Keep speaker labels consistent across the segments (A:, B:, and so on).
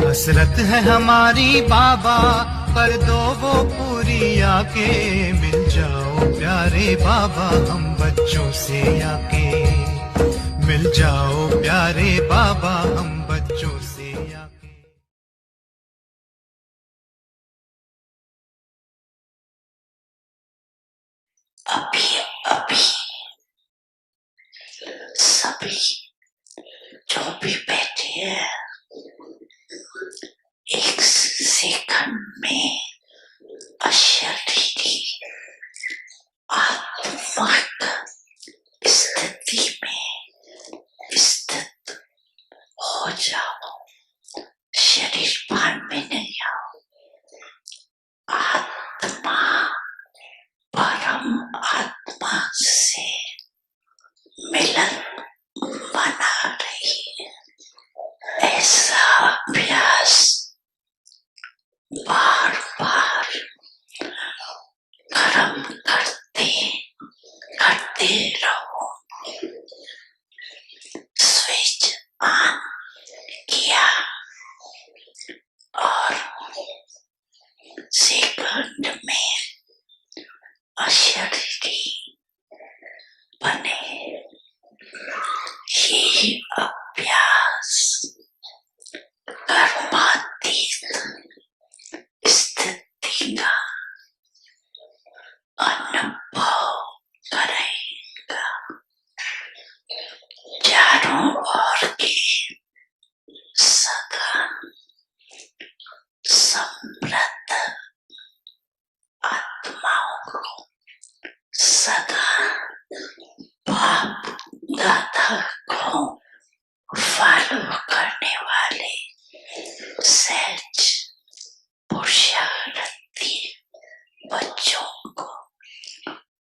A: हसरत है हमारी बाबा, कर दो वो पूरी आके। मिल जाओ प्यारे बाबा हम बच्चों से आके। मिल जाओ प्यारे बाबा हम बच्चों से आके।
B: अभी अभी सभी जो भी बैठे हैं, एक सेकंड में अशरीरी आत्मिक स्थिति में स्थित हो जाओ। शरीर भान में नहीं आओ। आत्मा परम आत्मा से मिलन बना रही है। ऐसा अभ्यास बार बार कर्म करते रहो। स्विच ऑन किया और सेकंड में अशरीरी बने। यही अभ्यास कर्मातीत स्थिति का अनुभव करेगा। चारों ओर के सदा समृद्ध आत्माओं को, सदा पाप दादा को फॉलो करने वाले सहज पुरुषार्थी बच्चों को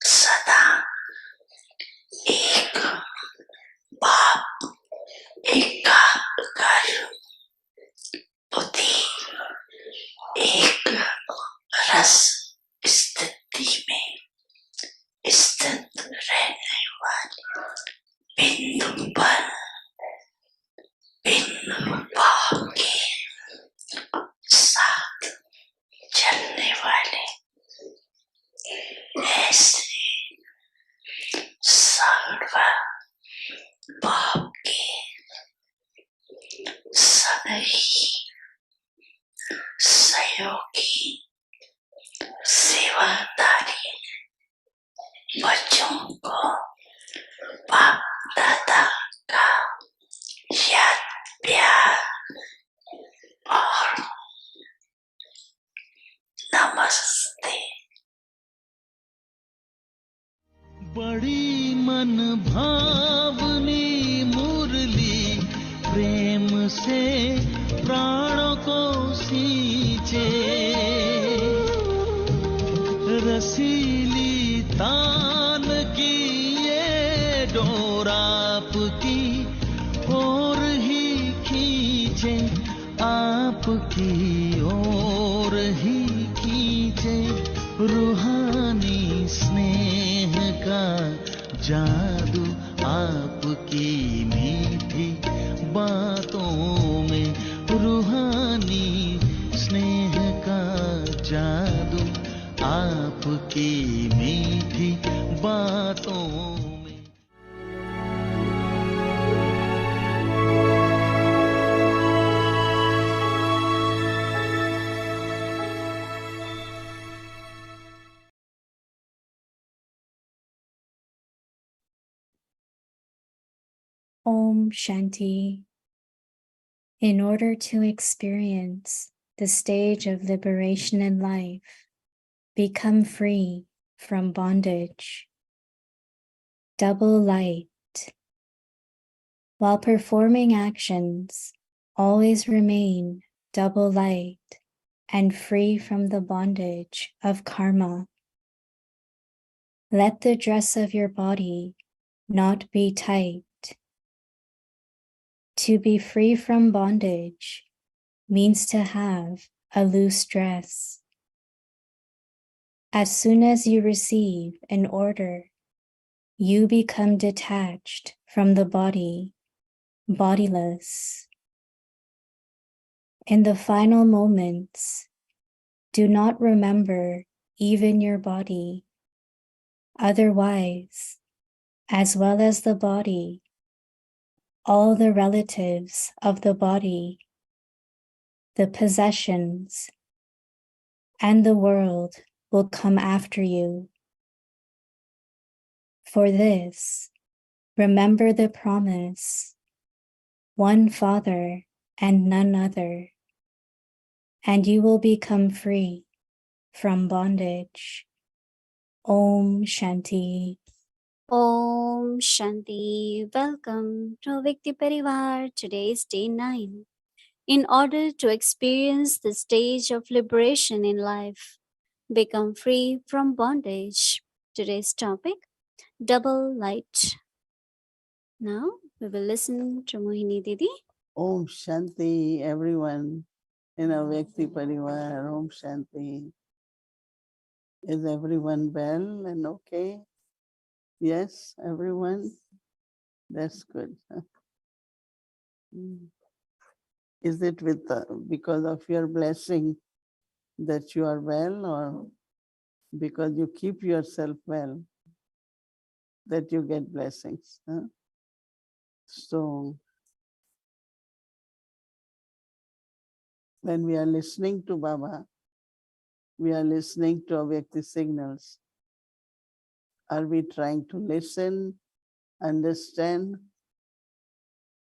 B: सदा एक बाप एकाग्र बुद्धि एक रस स्थिति में स्थित रहने वाले बिंदु पर बिंदु भाव के साथ चलने वाले ऐसे सर्व भाव के सदैव सहयोगी सेवादारी बच्चों को बाप दादा का याद प्यार और नमस्ते।
C: बड़ी मन भावनी मुरली प्रेम से प्राणों को सींचे। रसीली तान की ये डोर आपकी ओर ही खींचे, आपकी ओर ही खींचे। रूहानी स्नेह का जादू आपकी मीठी बातों में। रूहानी स्नेह का जादू आपकी मीठी बातों में।
D: Om Shanti. In order to experience the stage of liberation in life, become free from bondage. Double light. While performing actions, always remain double light and free from the bondage of karma. Let the dress of your body not be tight. To be free from bondage means to have a loose dress. As soon as you receive an order, you become detached from the body, bodiless. In the final moments, do not remember even your body. Otherwise, as well as the body, all the relatives of the body, the possessions, and the world will come after you. For this, remember the promise, one Father and none other, and you will become free from bondage. Om Shanti.
E: Om Shanti. Welcome to Vikti Parivar. Today is day 9. In order to experience the stage of liberation in life, become free from bondage. Today's topic, double light. Now we will listen to Mohini Didi.
F: Om Shanti, everyone in our Vyakti Parivar. Om Shanti. Is everyone well and okay? Yes, everyone? That's good. Is it with because of your blessing that you are well, or because you keep yourself well that you get blessings? So when we are listening to Baba, we are listening to our Vyakti signals. Are we trying to listen, understand,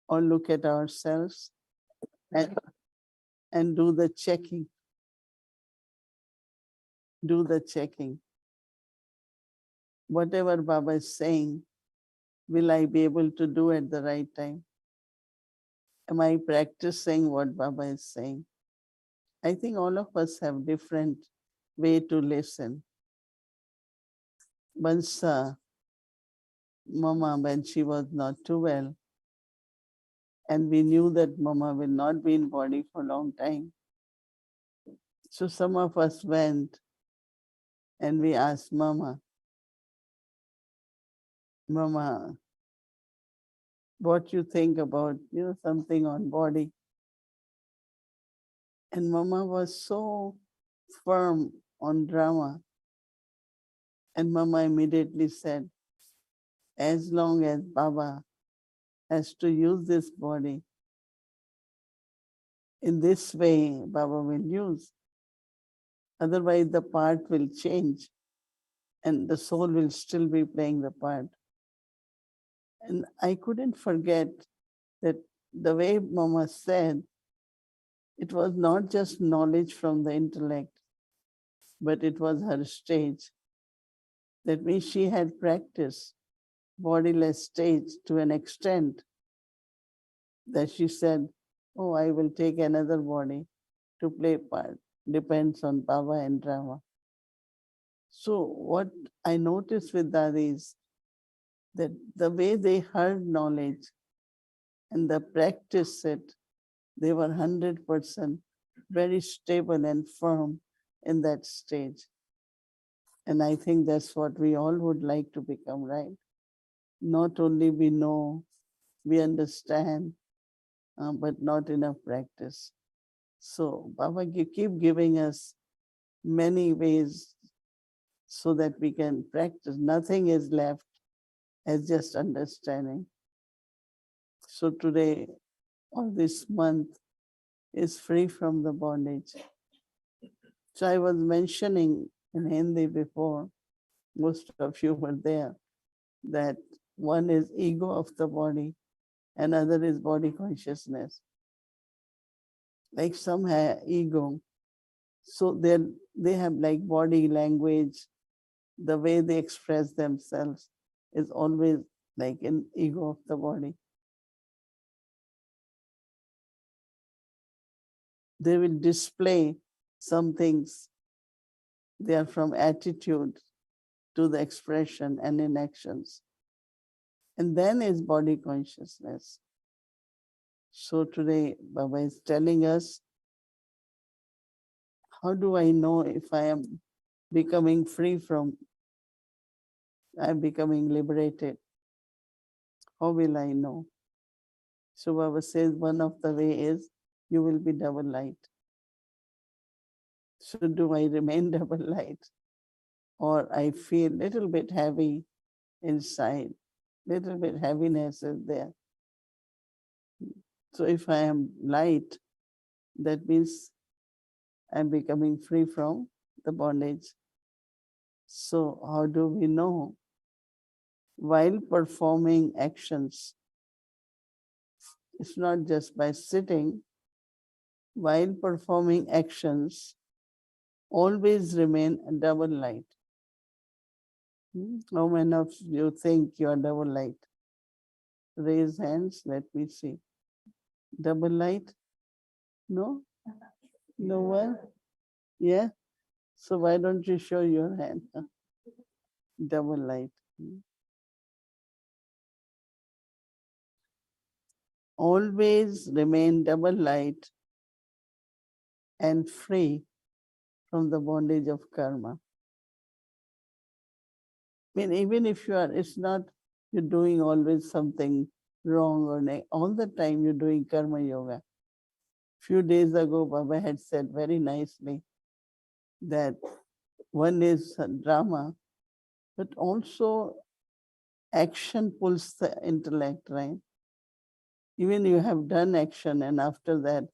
F: or look at ourselves and do the checking? Do the checking. Whatever Baba is saying, will I be able to do at the right time? Am I practicing what Baba is saying? I think all of us have different way to listen. Once Mama, when she was not too well, and we knew that Mama will not be in body for a long time. So some of us went and we asked Mama, Mama, what you think about, something on body? And Mama was so firm on drama. And Mama immediately said, as long as Baba has to use this body, in this way Baba will use. Otherwise the part will change and the soul will still be playing the part. And I couldn't forget that the way Mama said, it was not just knowledge from the intellect, but it was her stage. That means she had practiced bodiless stage to an extent that she said, oh, I will take another body to play part. Depends on Baba and drama. So what I noticed with that is that the way they heard knowledge and the practice it, they were 100% very stable and firm in that stage. And I think that's what we all would like to become, right? Not only we know, we understand, but not enough practice. So Baba, you keep giving us many ways so that we can practice. Nothing is left as just understanding. So today, or this month, is free from the bondage. So I was mentioning in Hindi before, most of you were there, that one is ego of the body, another is body consciousness. Like some have ego, so they have like body language, the way they express themselves is always like an ego of the body. They will display some things. They are from attitude to the expression and in actions. And then is body consciousness. So today Baba is telling us, how do I know if I am becoming free from, I am becoming liberated? How will I know? So Baba says one of the way is you will be double light. So do I remain double light? Or I feel little bit heavy inside, little bit heaviness is there. So if I am light, that means I'm becoming free from the bondage. So how do we know? While performing actions, it's not just by sitting, while performing actions, always remain a double light. How many of you think you are double light? Raise hands, let me see. Double light? No? No one? Yeah? So why don't you show your hand? Double light. Always remain double light and free from the bondage of karma. I mean, even if you are, it's not you're doing always something wrong or all the time you're doing karma yoga. Few days ago, Baba had said very nicely that one is drama, but also action pulls the intellect, right? Even you have done action and after that,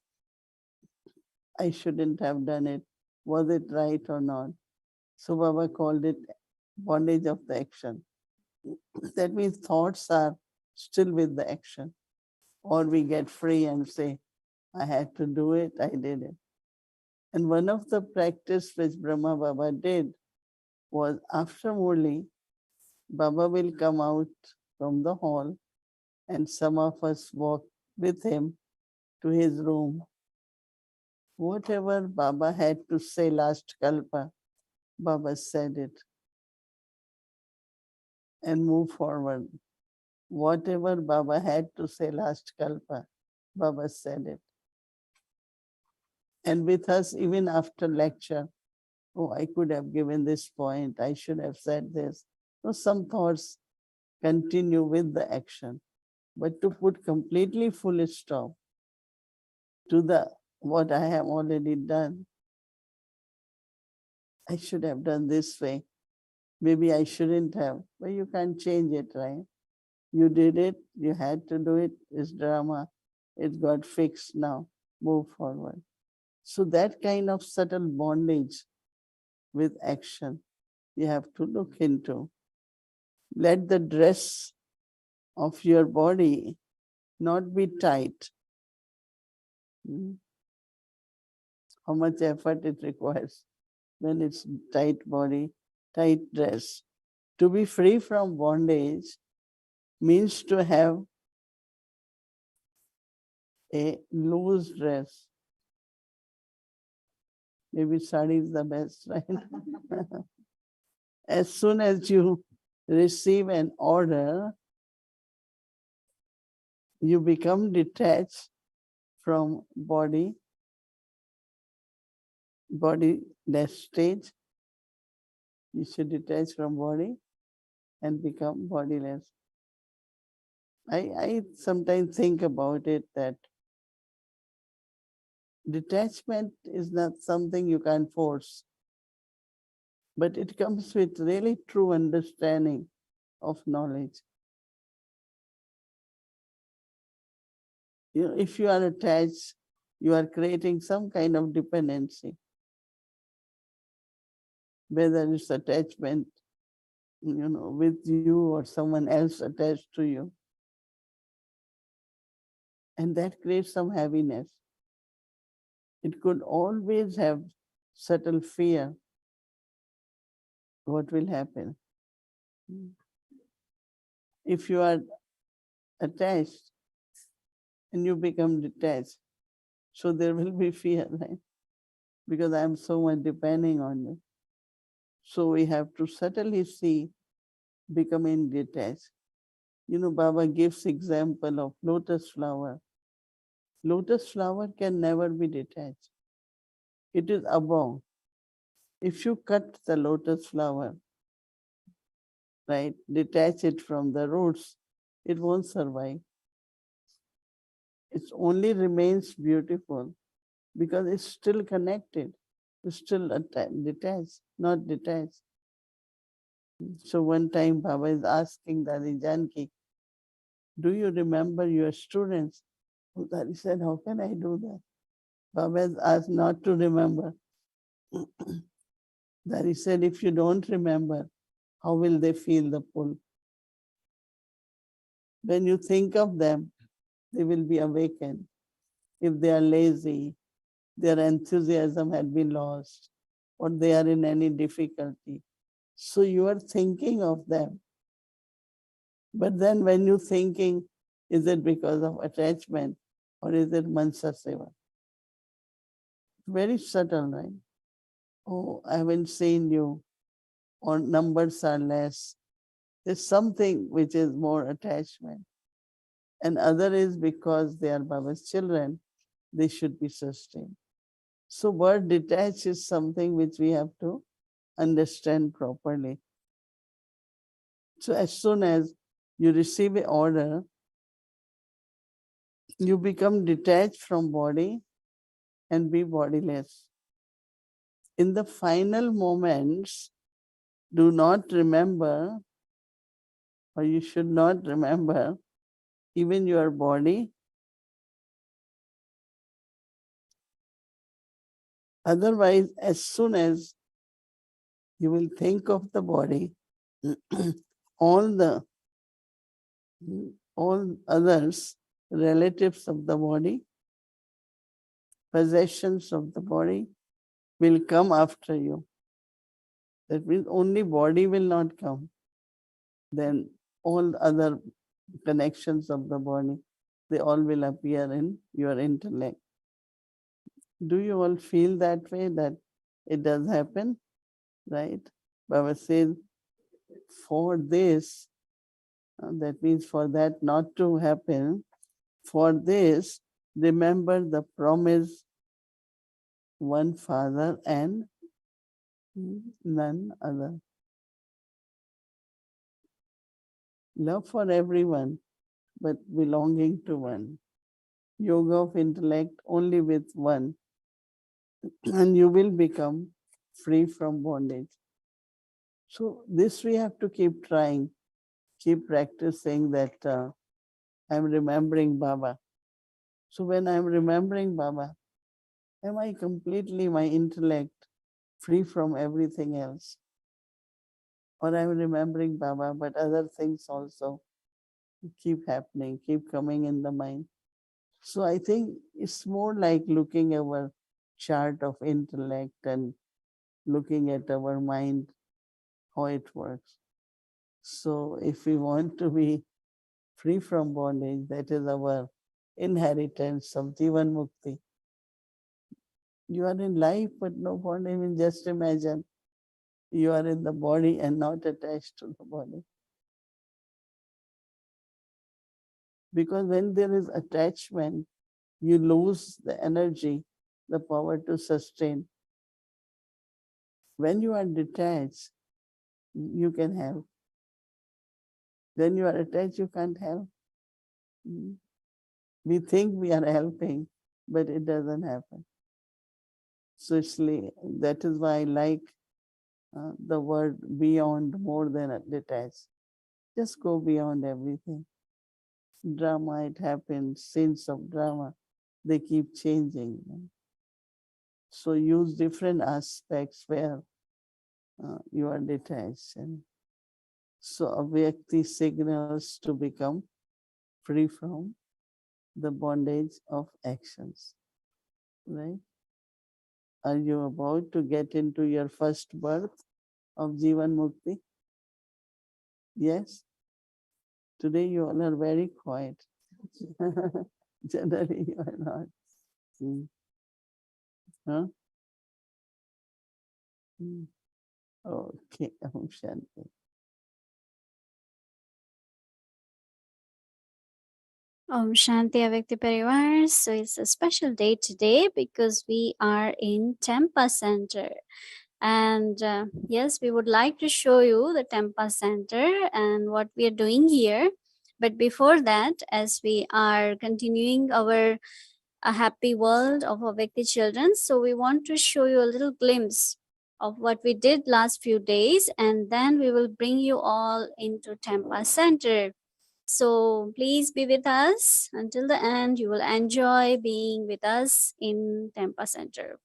F: I shouldn't have done it. Was it right or not? So Baba called it bondage of the action. That means thoughts are still with the action. Or we get free and say, I had to do it, I did it. And one of the practice which Brahma Baba did was after Murli, Baba will come out from the hall and some of us walk with him to his room. Whatever Baba had to say last Kalpa, Baba said it and move forward. Whatever Baba had to say last Kalpa, Baba said it. And with us, even after lecture, oh, I could have given this point, I should have said this. So some thoughts continue with the action. But to put completely full stop to the what I have already done, I should have done this way. Maybe I shouldn't have. But you can't change it, right? You did it, you had to do it, it's drama, it got fixed now, move forward. So that kind of subtle bondage with action, you have to look into. Let the dress of your body not be tight. How much effort it requires when it's tight body, tight dress. To be free from bondage means to have a loose dress. Maybe sari is the best, right? As soon as you receive an order, you become detached from bodiless stage. You should detach from body and become bodiless. I sometimes think about it that detachment is not something you can force, but it comes with really true understanding of knowledge. You know, if you are attached, you are creating some kind of dependency, whether it's attachment, with you or someone else attached to you. And that creates some heaviness. It could always have subtle fear. What will happen? If you are attached and you become detached, so there will be fear, right? Because I am so much depending on you. So we have to subtly see becoming detached. Baba gives example of lotus flower. Lotus flower can never be detached. It is above. If you cut the lotus flower, right, detach it from the roots, it won't survive. It only remains beautiful because it's still connected. It's still detached, not detached. So one time Baba is asking Dadi Janki, do you remember your students? So Dadi said, how can I do that? Baba has asked not to remember. Dadi said, if you don't remember, how will they feel the pull? When you think of them, they will be awakened. If they are lazy, their enthusiasm had been lost, or they are in any difficulty. So you are thinking of them. But then when you're thinking, is it because of attachment or is it mansa seva? Very subtle, right? Oh, I haven't seen you, or numbers are less. There's something which is more attachment. And other is because they are Baba's children, they should be sustained. So word detach is something which we have to understand properly. So as soon as you receive an order, you become detached from body and be bodiless. In the final moments, do not remember, or you should not remember, even your body. Otherwise, as soon as you will think of the body, all the all others, relatives of the body, possessions of the body will come after you. That means only body will not come. Then all other connections of the body, they all will appear in your intellect. Do you all feel that way, that it does happen? Right? Baba says, for this, that means for that not to happen, for this, remember the promise, one Father and none other. Love for everyone, but belonging to one. Yoga of intellect only with one, and you will become free from bondage. So this we have to keep trying, keep practicing that I'm remembering Baba. So when I'm remembering Baba, am I completely my intellect free from everything else? Or I'm remembering Baba, but other things also keep happening, keep coming in the mind. So I think it's more like looking our chart of intellect and looking at our mind, how it works. So if we want to be free from bondage, that is our inheritance of Jivan Mukti. You are in life, but no bondage. I mean, just imagine you are in the body and not attached to the body. Because when there is attachment, you lose the energy, the power to sustain. When you are detached, you can help. When you are attached, you can't help. We think we are helping, but it doesn't happen. So that is why I like the word beyond more than detached. Just go beyond everything. Drama, it happens, scenes of drama, they keep changing. So use different aspects where you are detached. And so a Vyakti signals to become free from the bondage of actions, right? Are you about to get into your first birth of Jivan Mukti? Yes? Today you all are very quiet. Generally you are not. Hmm. Huh? Hmm. Okay, Om Shanti.
E: Om Shanti Avyakti Parivar. So it's a special day today because we are in Tempa Center. And yes, we would like to show you the Tempa Center and what we are doing here. But before that, as we are continuing our a happy world of Avyakti children, so we want to show you a little glimpse of what we did last few days, and then we will bring you all into Tempa Center. So please be with us until the end. You will enjoy being with us in Tempa Center.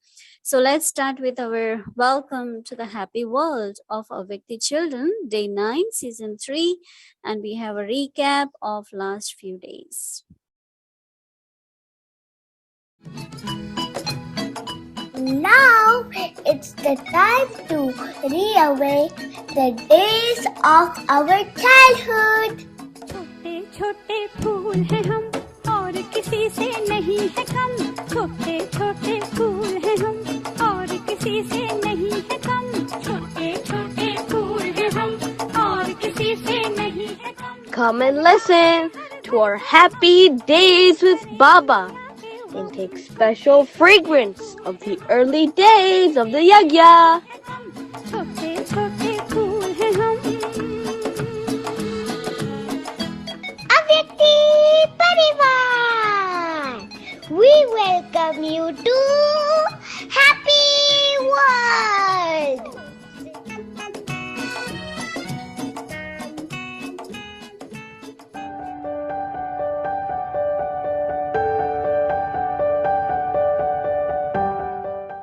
E: So let's start with our welcome to the happy world of Avyakti children, day 9, season 3, and we have a recap of last few days.
G: Now it's the time to reawake the days of our childhood.
H: छोटे छोटे फूल हैं हम और किसी से नहीं है कम छोटे छोटे फूल हैं हम और किसी से नहीं है कम छोटे छोटे फूल हैं हम और किसी से नहीं है कम
I: Come and listen to our happy days with Baba and take special fragrance of the early days of the yagya.
H: छोटे छोटे फूल हैं हम
G: Avyakti Parivar! We welcome you to Happy World!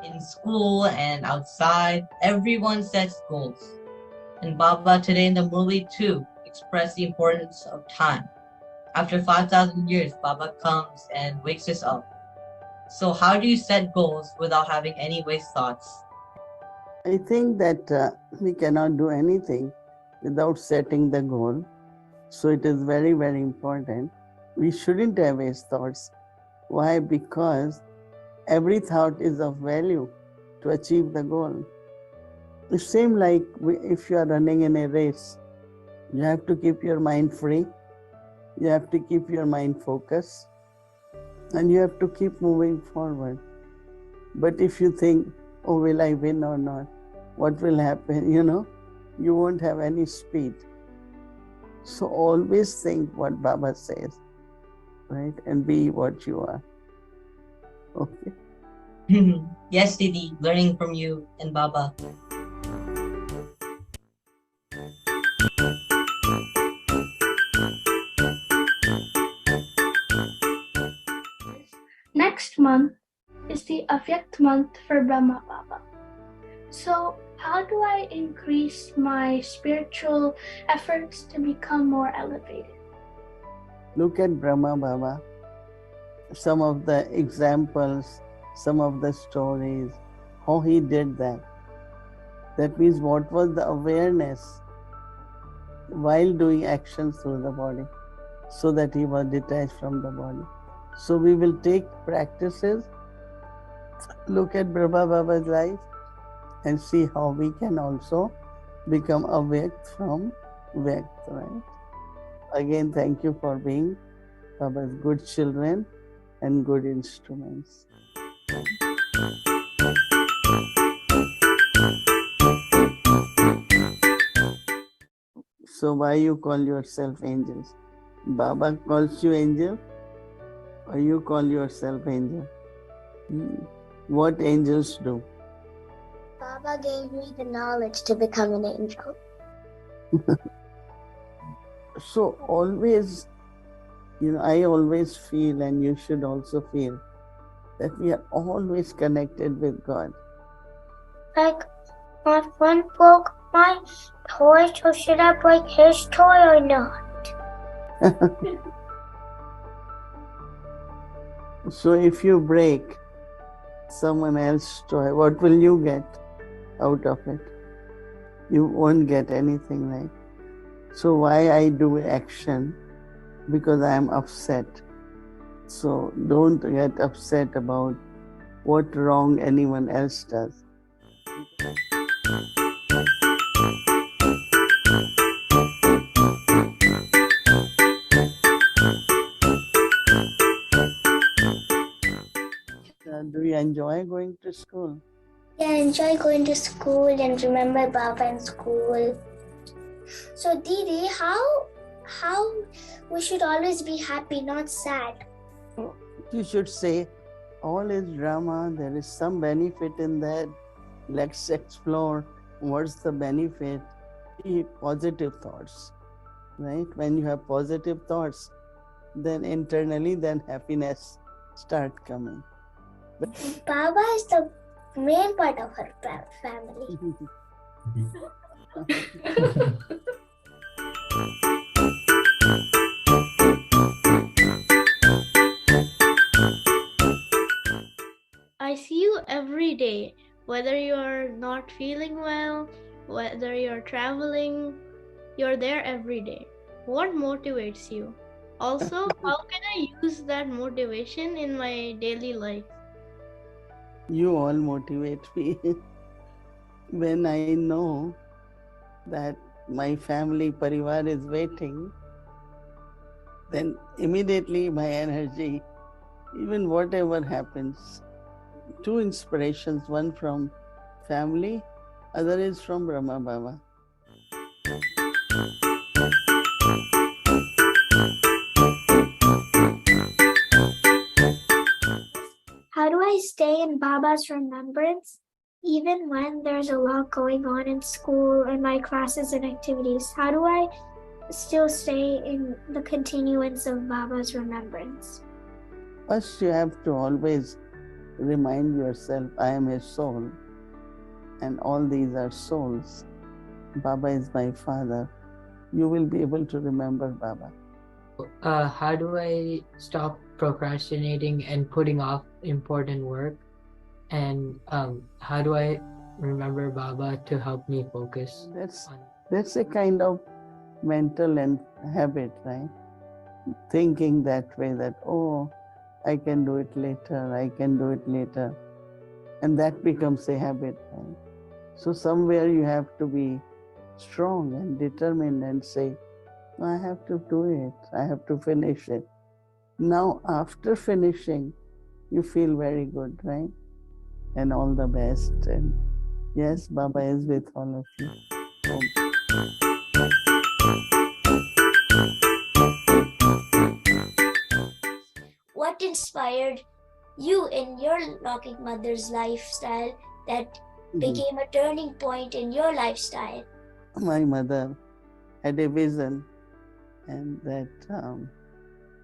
J: In school and outside, everyone sets goals. And Baba today in the Murli too expressed the importance of time. After 5,000 years, Baba comes and wakes us up. So how do you set goals without having any waste thoughts?
F: I think that we cannot do anything without setting the goal. So it is very, very important. We shouldn't have waste thoughts. Why? Because every thought is of value to achieve the goal. It seems like if you are running in a race, you have to keep your mind free, you have to keep your mind focused, and you have to keep moving forward. But if you think, oh, will I win or not? What will happen? You won't have any speed. So always think what Baba says, right? And be what you are. Okay.
J: Yes, Didi, learning from you and Baba.
K: Next month is the Avyakt month for Brahma Baba. So, how do I increase my spiritual efforts to become more elevated?
F: Look at Brahma Baba. Some of the examples, some of the stories, how he did that. That means what was the awareness while doing actions through the body, so that he was detached from the body. So we will take practices, look at Brahma Baba's life, and see how we can also become awake from Vyakt, right? Again, thank you for being Baba's good children and good instruments. So why you call yourself angels? Baba calls you angel, or you call yourself angel? What angels do?
G: Baba gave me the knowledge to become an angel.
F: So always, I always feel, and you should also feel, that we are always connected with God.
G: Like, my friend broke my toy, so should I break his toy or not?
F: So if you break someone else's toy, what will you get out of it? You won't get anything, right? So why I do action? Because I am upset. So don't get upset about what wrong anyone else does. going to school?
G: Yeah, I enjoy going to school and remember Baba in school. So Didi, how we should always be happy, not sad?
F: You should say, all is drama, there is some benefit in that. Let's explore what's the benefit. Positive thoughts, right? When you have positive thoughts, then internally, then happiness start coming.
G: Baba is the main part of her family.
K: I see you every day, whether you're not feeling well, whether you're traveling, you're there every day. What motivates you? Also, how can I use that motivation in my daily life?
F: You all motivate me. When I know that my family, parivar is waiting, then immediately my energy, even whatever happens, two inspirations, one from family, other is from Brahma Baba.
G: How do I stay in Baba's remembrance even when there's a lot going on in school and my classes and activities? How do I still stay in the continuance of Baba's remembrance?
F: First, you have to always remind yourself, I am his soul, and all these are souls. Baba is my father. You will be able to remember Baba.
L: How do I stop procrastinating and putting off important work? And how do I remember Baba to help me focus?
F: That's a kind of mental and habit, right? Thinking that way, that, oh, I can do it later, I can do it later. And that becomes a habit, right? So somewhere you have to be strong and determined and say, I have to do it, I have to finish it. Now, after finishing, you feel very good, right? And all the best. And yes, Baba is with all of you.
G: What inspired you in your Logic Mother's lifestyle that became a turning point in your lifestyle?
F: My mother had a vision, and that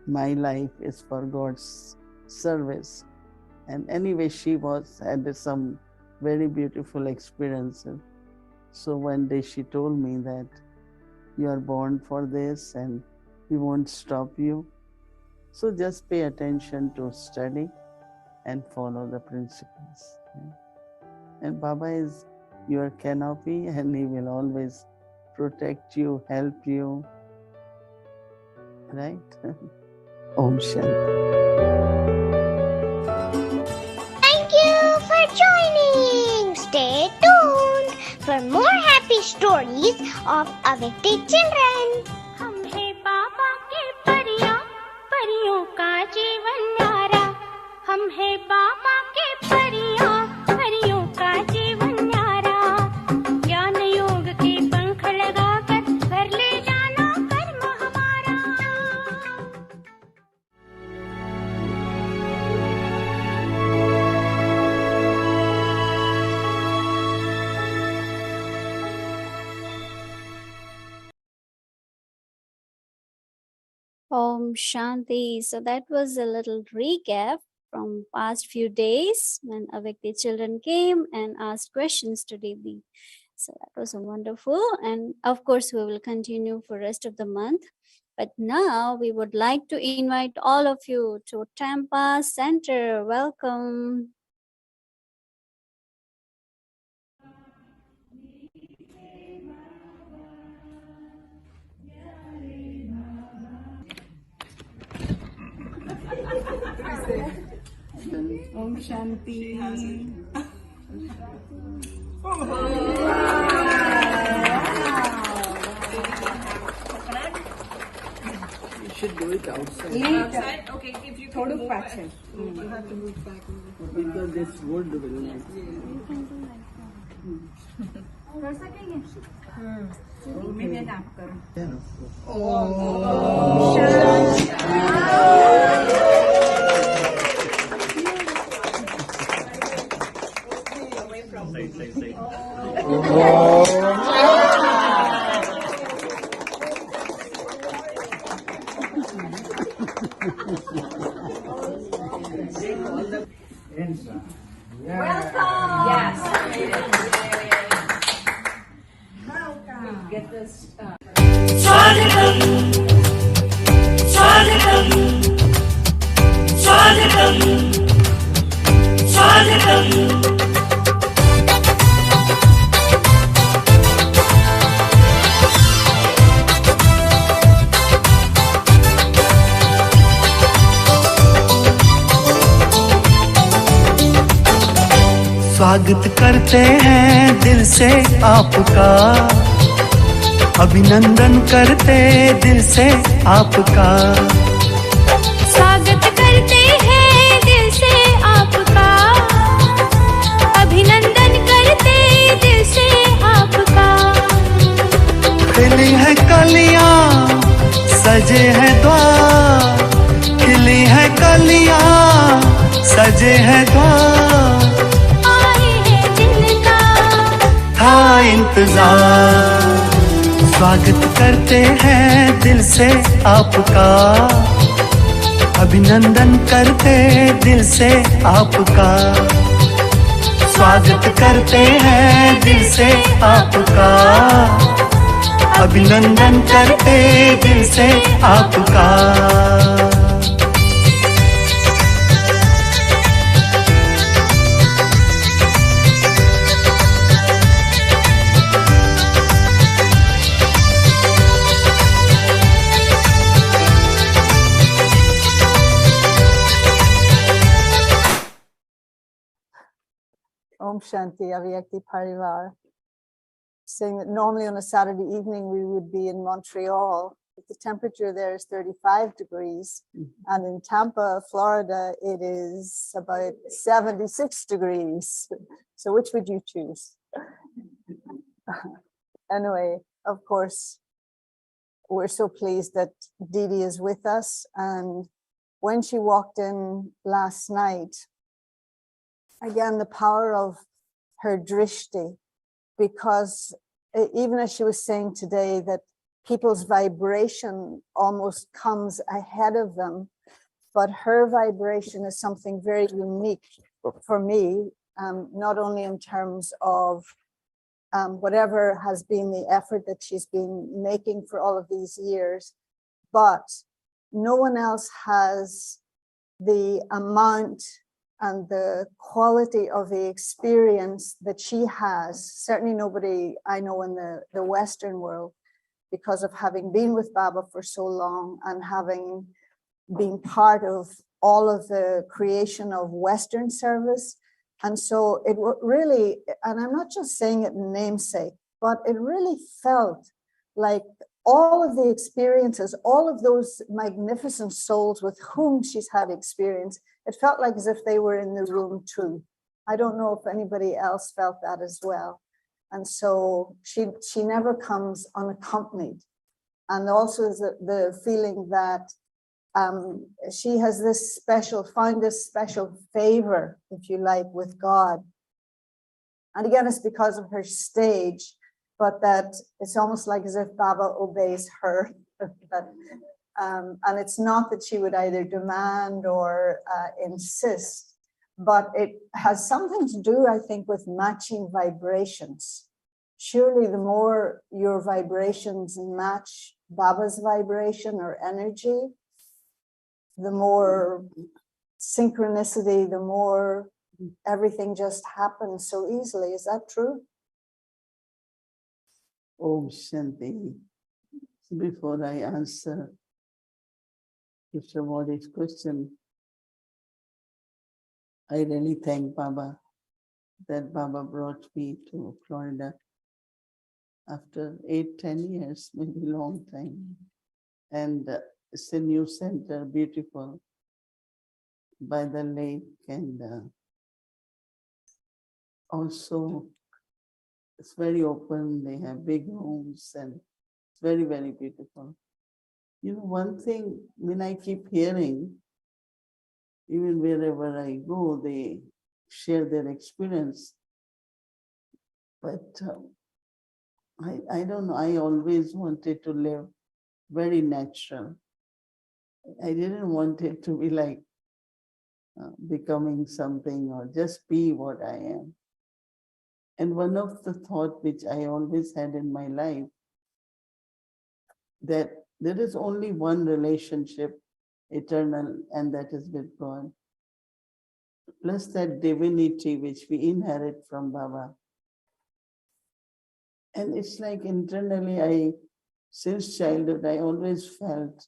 F: my life is for God's service. And anyway, she had some very beautiful experiences. So one day she told me that you are born for this and we won't stop you. So just pay attention to study and follow the principles. And Baba is your canopy, and he will always protect you, help you. Right? Om Shanti.
G: Thank you for joining. Stay tuned for more happy stories of Avikti children.
H: हम हैं बाबा के परियां, परियों का जीवन न्यारा। हम हैं बाबा के परियां, परियों का जीवन न्यारा। ज्ञान योग के पंख लगाकर कर ले जाना कर्म हमारा।
E: Om Shanti. So that was a little recap from past few days when Avikti children came and asked questions to Didi. So that was wonderful. And of course, we will continue for rest of the month. But now we would like to invite all of you to Tampa Center. Welcome.
F: Om Shanti. should do it outside.
M: Outside? Okay, if you can move back.
F: You have to move back because this wood will not.
A: स्वागत करते हैं दिल से आपका, अभिनंदन करते दिल से आपका।
H: स्वागत करते हैं दिल से आपका, अभिनंदन करते दिल से आपका।
A: खिली है कलियां सजे हैं द्वार, खिली है कलियां सजे हैं द्वार। था इंतजार, स्वागत करते हैं दिल से आपका, अभिनंदन करते दिल से आपका। स्वागत करते हैं दिल से आपका, अभिनंदन करते दिल से आपका।
N: Om Shanti Avyakti Parivar, saying that normally on a Saturday evening we would be in Montreal. The temperature there is 35 degrees, and in Tampa, Florida, it is about 76 degrees. So which would you choose? Anyway, of course, we're so pleased that Didi is with us. And when she walked in last night, again, the power of her drishti, because even as she was saying today, that people's vibration almost comes ahead of them, but her vibration is something very unique for me, not only in terms of whatever has been the effort that she's been making for all of these years, but no one else has the amount and the quality of the experience that she has. Certainly nobody I know in the Western world, because of having been with Baba for so long and having been part of all of the creation of Western service. And so it really, and I'm not just saying it in namesake, but it really felt like all of the experiences, all of those magnificent souls with whom she's had experience, it felt like as if they were in the room too. I don't know if anybody else felt that as well. And so she never comes unaccompanied. And also the feeling that she has this found this special favor, if you like, with God. And again, it's because of her stage, but that it's almost like as if Baba obeys her. And it's not that she would either demand or insist, but it has something to do, I think, with matching vibrations. Surely the more your vibrations match Baba's vibration or energy, the more synchronicity, the more everything just happens so easily. Is that true?
F: Om Shanti. Before I answer Mr. Modi's question, I really thank Baba that Baba brought me to Florida after 8-10 years, maybe long time. And It's a new center, beautiful, by the lake, and also it's very open. They have big rooms, and it's very, very beautiful. You know, one thing, when I keep hearing, even wherever I go, they share their experience. But I don't know, I always wanted to live very natural. I didn't want it to be like becoming something or just be what I am. And one of the thought which I always had in my life, that there is only one relationship eternal, and that is with God. Plus that divinity which we inherit from Baba. And it's like internally, since childhood, I always felt,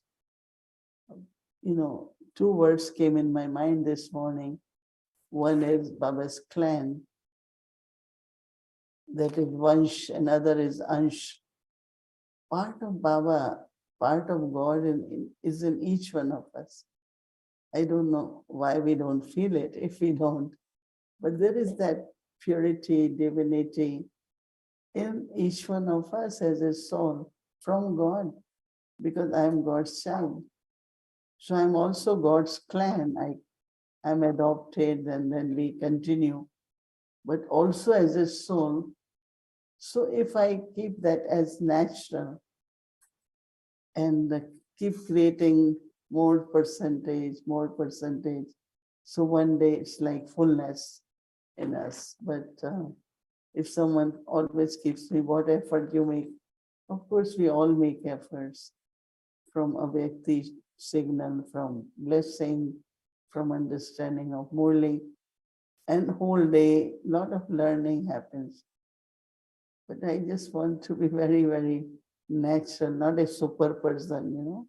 F: two words came in my mind this morning. One is Baba's clan, that is Vansh, another is Ansh. Part of Baba, part of God is in each one of us. I don't know why we don't feel it if we don't, but there is that purity, divinity in each one of us as a soul from God, because I am God's child. So I'm also God's clan. I'm adopted, and then we continue, but also as a soul. So if I keep that as natural and keep creating more percentage, so one day it's like fullness in us. But if someone always keeps me, what effort you make? Of course, we all make efforts, from a Vyakti signal, from blessing, from understanding of Murli, and whole day, lot of learning happens. But I just want to be very, very natural, not a super person,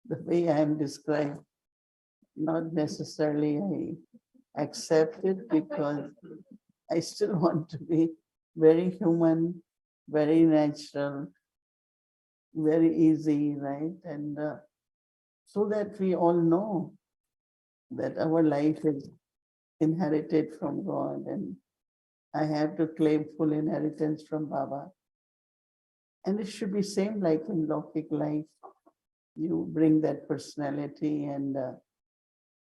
F: the way I am described. Not necessarily I accept it, because I still want to be very human, very natural, very easy, right? And so that we all know that our life is inherited from God, and I have to claim full inheritance from Baba. And it should be same like in Lokik life. You bring that personality, and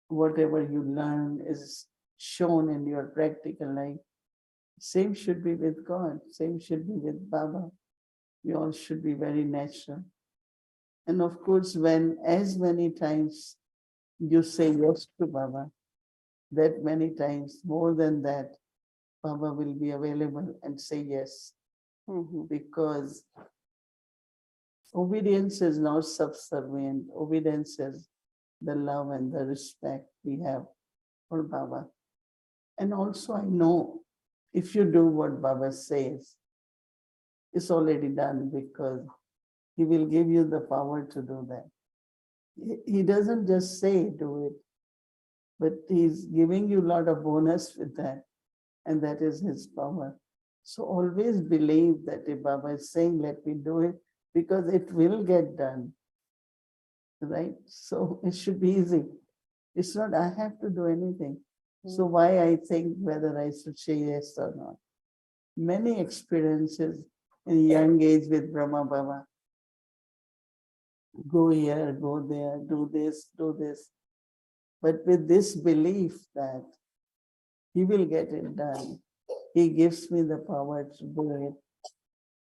F: whatever you learn is shown in your practical life. Same should be with God, same should be with Baba. We all should be very natural. And of course, when as many times you say yes to Baba, that many times, more than that, Baba will be available and say yes. Because obedience is not subservient. Obedience is the love and the respect we have for Baba. And also I know if you do what Baba says, it's already done, because he will give you the power to do that. He doesn't just say do it, but he's giving you a lot of bonus with that, and that is his power. So always believe that if Baba is saying, let me do it, because it will get done, right? So it should be easy. It's not I have to do anything. So why I think whether I should say yes or not. Many experiences in young age with Brahma Baba. Go here, go there, do this, do this. But with this belief that he will get it done, he gives me the power to do it.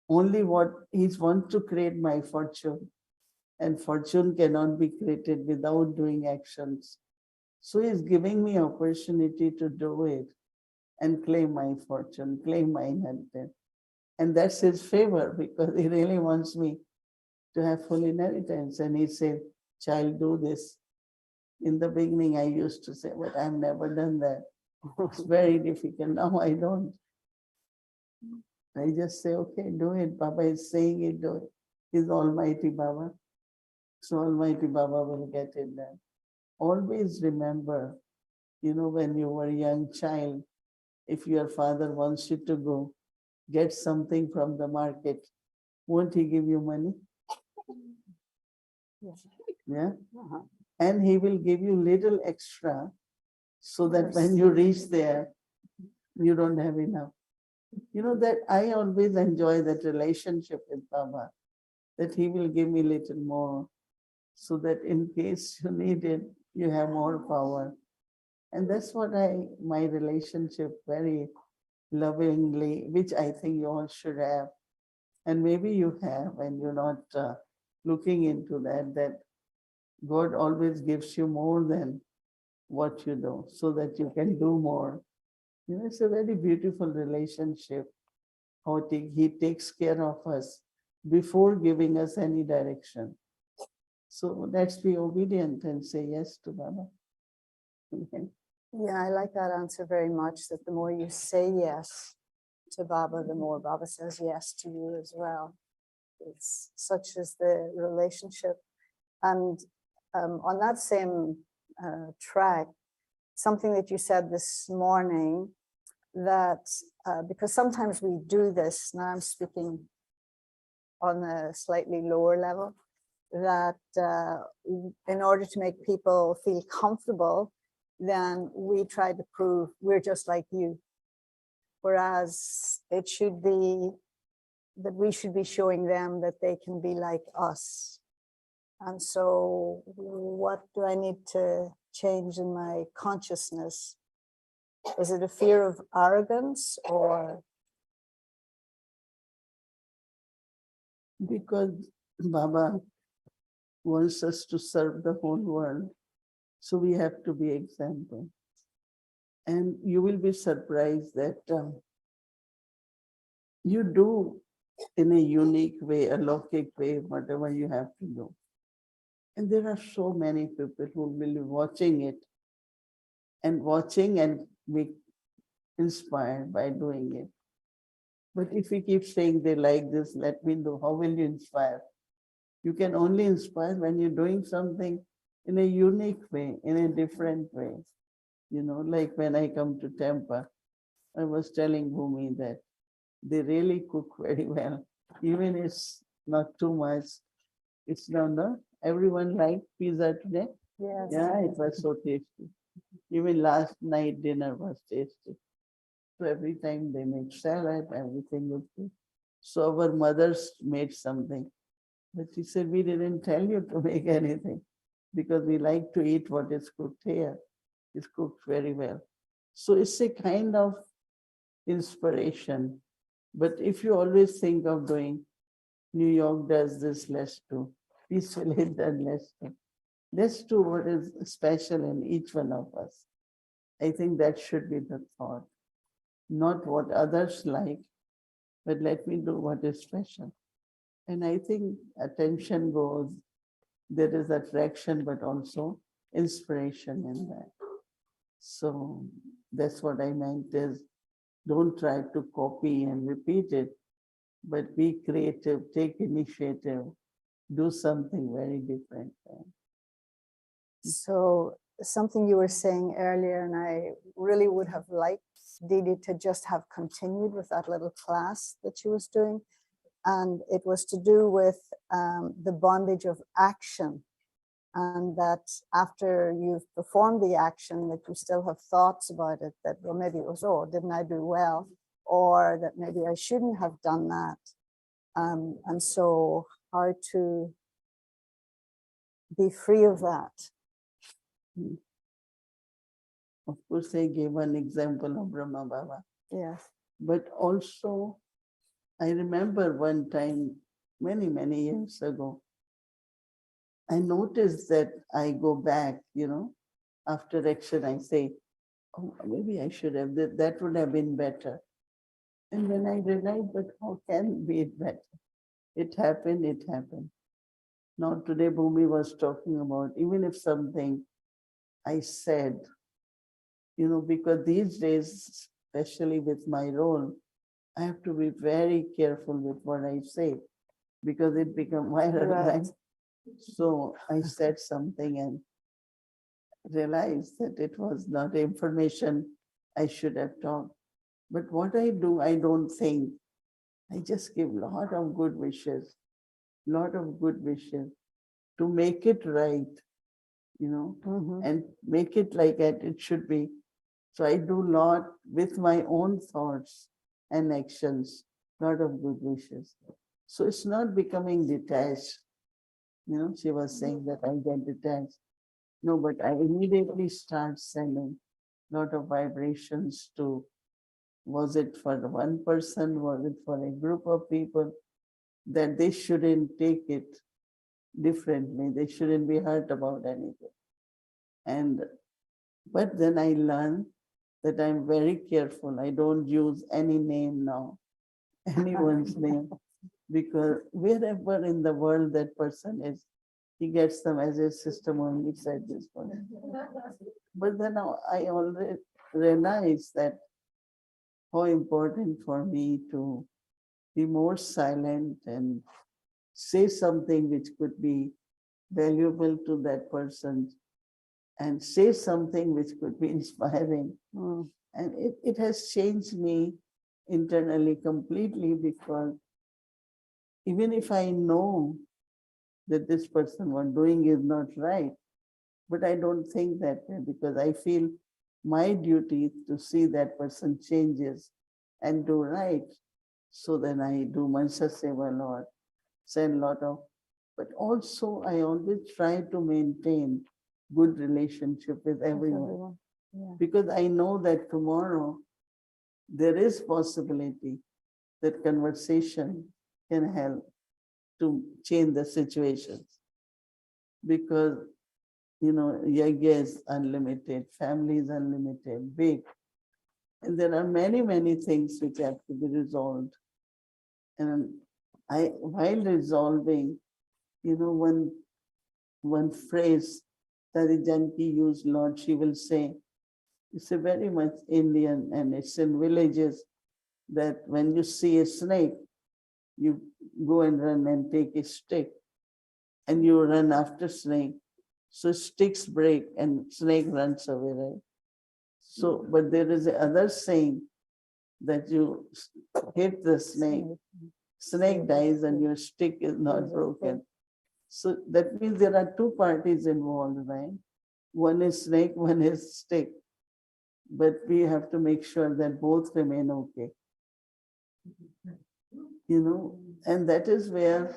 F: Only what he wants to create my fortune, and fortune cannot be created without doing actions. So he's giving me opportunity to do it and claim my fortune, claim my inheritance. And that's his favor, because he really wants me to have full inheritance. And he said, child, do this. In the beginning, I used to say, but I've never done that. It's very difficult. Now I don't. I just say, okay, do it. Baba is saying it, do it. He's Almighty Baba. So Almighty Baba will get it done. Always remember, when you were a young child, if your father wants you to go get something from the market, won't he give you money? Yeah.
N: Uh-huh.
F: And he will give you little extra so that when you reach there, you don't have enough. You know that I always enjoy that relationship with Baba, that he will give me little more so that in case you need it, you have more power. And that's what my relationship very lovingly, which I think you all should have. And maybe you have, and you're not looking into that God always gives you more than what you do so that you can do more. You know, it's a very beautiful relationship. How he takes care of us before giving us any direction. So let's be obedient and say yes to Baba.
N: Yeah, I like that answer very much, that the more you say yes to Baba, the more Baba says yes to you as well. It's such as the relationship. And on that same track, something that you said this morning, that because sometimes we do this, now I'm speaking on a slightly lower level, that in order to make people feel comfortable, then we try to prove we're just like you. Whereas it should be that we should be showing them that they can be like us. And so what do I need to change in my consciousness? Is it a fear of arrogance or?
F: Because Baba wants us to serve the whole world. So we have to be example. And you will be surprised that you do in a unique way, a logic way, whatever you have to do. And there are so many people who will be watching it and be inspired by doing it. But if we keep saying they like this, let me do, how will you inspire? You can only inspire when you're doing something in a unique way, in a different way. You know, like when I come to Tampa, I was telling Bhumi that they really cook very well. Even it's not too much. It's not. Everyone liked pizza today.
N: Yes.
F: Yeah, it was so tasty. Even last night dinner was tasty. So every time they make salad, everything was good. So our mothers made something. But she said, we didn't tell you to make anything because we like to eat what is cooked here. It's cooked very well. So it's a kind of inspiration. But if you always think of doing, New York does this, let's do. Peace Village does, let's do. Let's do what is special in each one of us. I think that should be the thought. Not what others like, but let me do what is special. And I think attention goes, there is attraction, but also inspiration in that. So that's what I meant is don't try to copy and repeat it, but be creative, take initiative, do something very different.
N: So something you were saying earlier, and I really would have liked Didi to just have continued with that little class that she was doing. And it was to do with the bondage of action. And that after you've performed the action, that you still have thoughts about it, that, well, maybe it was, oh, didn't I do well? Or that maybe I shouldn't have done that. And so how to be free of that.
F: Of course, I gave one example of Brahma Baba.
N: Yes.
F: But also, I remember one time, many, many years ago, I noticed that I go back, after action, I say, oh, maybe I should have, that would have been better. And when I realized, but how can be it better? It happened, it happened. Now today Bhumi was talking about, even if something I said, because these days, especially with my role, I have to be very careful with what I say because it becomes viral, right? So I said something and realized that it was not information I should have talked. But what I do, I don't think. I just give lot of good wishes, to make it right, and make it like it should be. So I do lot with my own thoughts and actions, lot of good wishes. So it's not becoming detached. She was saying that I get detached. No, but I immediately start sending lot of vibrations to, was it for the one person, was it for a group of people, that they shouldn't take it differently. They shouldn't be hurt about anything. But then I learned that I'm very careful. I don't use any name now, anyone's name, because wherever in the world that person is, he gets them as a system only said this one. But then I already realize that how important for me to be more silent and say something which could be valuable to that person, and say something which could be inspiring. And it has changed me internally completely, because even if I know that this person what doing is not right, but I don't think that way, because I feel my duty to see that person changes and do right. So then I do Mansha Seva a lot, send lot of, but also I always try to maintain good relationship with everyone. Because I know that tomorrow there is possibility that conversation can help to change the situations. Because, Yagya is unlimited, family is unlimited, big. And there are many, many things which have to be resolved. And while resolving, one phrase that Janki used, Lord, she will say, it's a very much Indian, and it's in villages that when you see a snake, you go and run and take a stick and you run after snake. So sticks break and snake runs away, right? So, but there is a other saying that you hit the snake dies and your stick is not broken. So that means there are two parties involved, right? One is snake, one is stick. But we have to make sure that both remain okay. And that is where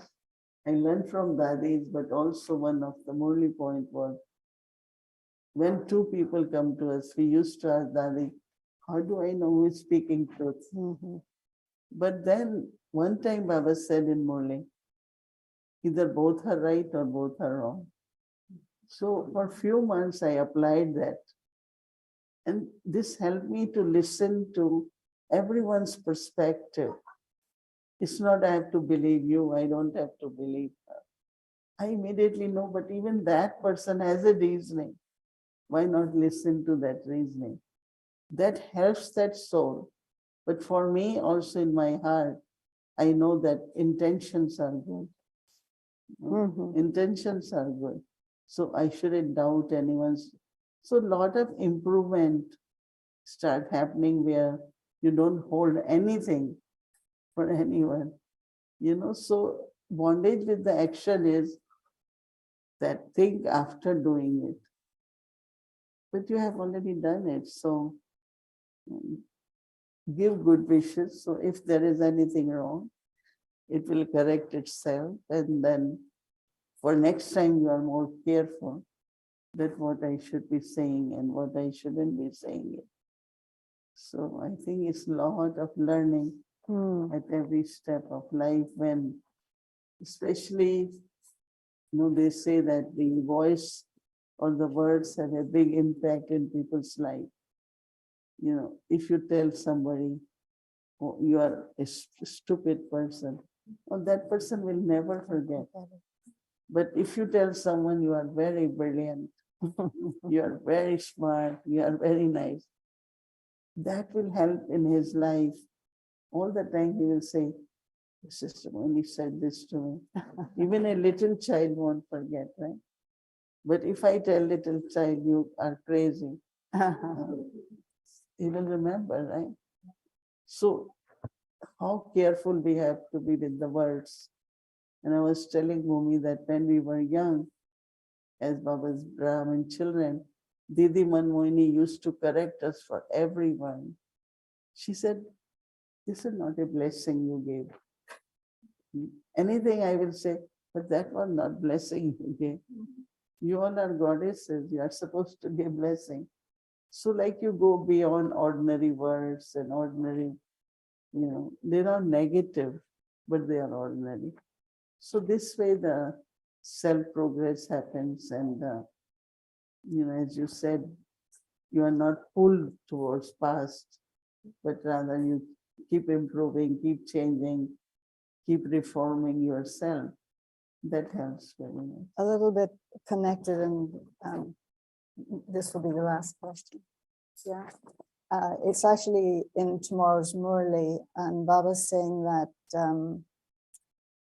F: I learned from Dadis, but also one of the only point was when two people come to us, we used to ask Dadi, how do I know who is speaking truth? But then one time Baba said in Murli, either both are right or both are wrong. So for a few months I applied that. And this helped me to listen to everyone's perspective. It's not I have to believe you, I don't have to believe her. I immediately know, but even that person has a reasoning. Why not listen to that reasoning? That helps that soul. But for me, also in my heart, I know that intentions are good. Intentions are good. So I shouldn't doubt anyone's. So a lot of improvement start happening where you don't hold anything for anyone. So bondage with the action is that think after doing it. But you have already done it. So give good wishes. So if there is anything wrong, it will correct itself. And then for next time, you are more careful that what I should be saying and what I shouldn't be saying. So I think it's a lot of learning at every step of life, when especially, they say that the voice or the words have a big impact in people's life. If you tell somebody, oh, you are a stupid person, well, that person will never forget. But if you tell someone you are very brilliant, you are very smart, you are very nice, that will help in his life. All the time he will say, Sister Mohini said this to me. Even a little child won't forget, right? But if I tell little child you are crazy, he will remember, right? So how careful we have to be with the words And I was telling Mumi that when we were young, as Baba's Brahmin children, Didi Mohini used to correct us for every word. She said, "This is not a blessing you gave. Anything I will say, but that was not blessing you gave. You all are goddesses. You are supposed to give blessing. So like you go beyond ordinary words and ordinary, they're not negative, but they are ordinary. So this way the self-progress happens and, as you said, you are not pulled towards past, but rather you keep improving, keep changing, keep reforming yourself. That helps very much.
N: A little bit connected, and this will be the last question. Yeah. It's actually in tomorrow's Murli, and Baba's saying that